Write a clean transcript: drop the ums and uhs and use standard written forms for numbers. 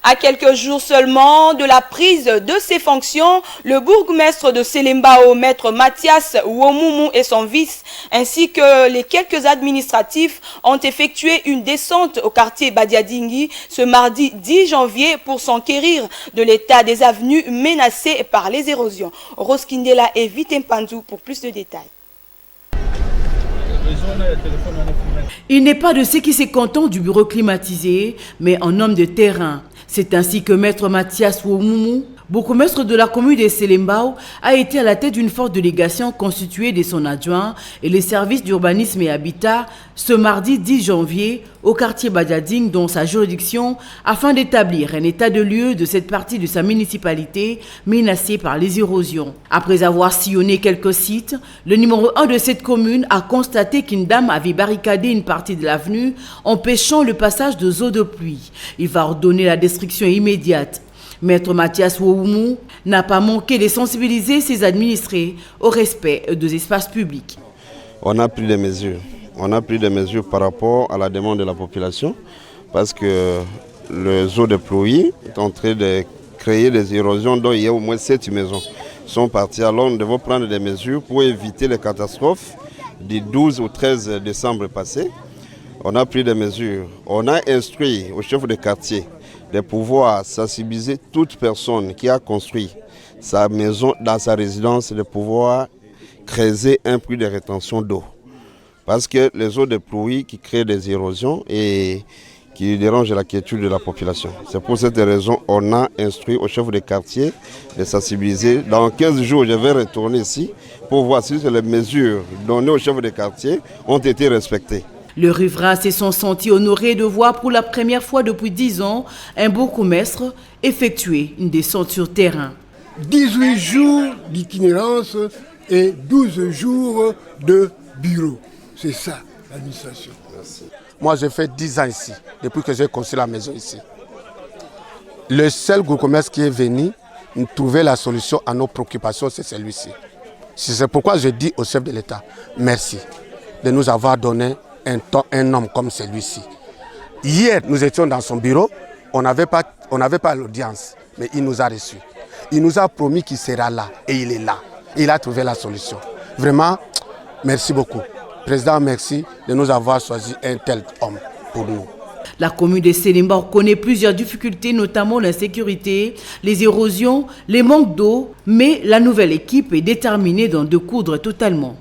À quelques jours seulement de la prise de ses fonctions, le bourgmestre de Selembao, maître Mathias Womoumou et son vice, ainsi que les quelques administratifs, ont effectué une descente au quartier Badiadingi ce mardi 10 janvier pour s'enquérir de l'état des avenues menacées par les érosions. Roskindela et Vitempanzou pour plus de détails. Il n'est pas de ceux qui se contentent du bureau climatisé, mais en homme de terrain. C'est ainsi que maître Mathias Womoumou, bourgmestre de la commune de Selembao, a été à la tête d'une forte délégation constituée de son adjoint et les services d'urbanisme et habitat ce mardi 10 janvier au quartier Badiading dans sa juridiction afin d'établir un état de lieu de cette partie de sa municipalité menacée par les érosions. Après avoir sillonné quelques sites, le numéro 1 de cette commune a constaté qu'une dame avait barricadé une partie de l'avenue empêchant le passage de eaux de pluie. Il va ordonner la destruction immédiate. Maître Mathias Womoumou n'a pas manqué de sensibiliser ses administrés au respect des espaces publics. On a pris des mesures. On a pris des mesures par rapport à la demande de la population parce que les eaux de pluie sont en train de créer des érosions dont il y a au moins 7 maisons sont parties. Alors nous devons prendre des mesures pour éviter les catastrophes du 12 au 13 décembre passé. On a pris des mesures. On a instruit au chef de quartier de pouvoir sensibiliser toute personne qui a construit sa maison dans sa résidence, de pouvoir creuser un puits de rétention d'eau. Parce que les eaux de pluie qui créent des érosions et qui dérangent la quiétude de la population. C'est pour cette raison qu'on a instruit au chef de quartier de sensibiliser. Dans 15 jours, je vais retourner ici pour voir si les mesures données au chef de quartier ont été respectées. Les riverains se sont sentis honorés de voir pour la première fois depuis 10 ans un bourgmestre effectuer une descente sur terrain. 18 jours d'itinérance et 12 jours de bureau. C'est ça, l'administration. Moi, j'ai fait 10 ans ici, depuis que j'ai construit la maison ici. Le seul bourgmestre qui est venu nous trouver la solution à nos préoccupations, c'est celui-ci. C'est pourquoi je dis au chef de l'État, merci de nous avoir donné un homme comme celui-ci. Hier, nous étions dans son bureau, on n'avait pas l'audience, mais il nous a reçus. Il nous a promis qu'il sera là, et il est là. Il a trouvé la solution. Vraiment, merci beaucoup. Président, merci de nous avoir choisi un tel homme pour nous. La commune de Selembao connaît plusieurs difficultés, notamment l'insécurité, les érosions, les manques d'eau, mais la nouvelle équipe est déterminée d'en découdre totalement.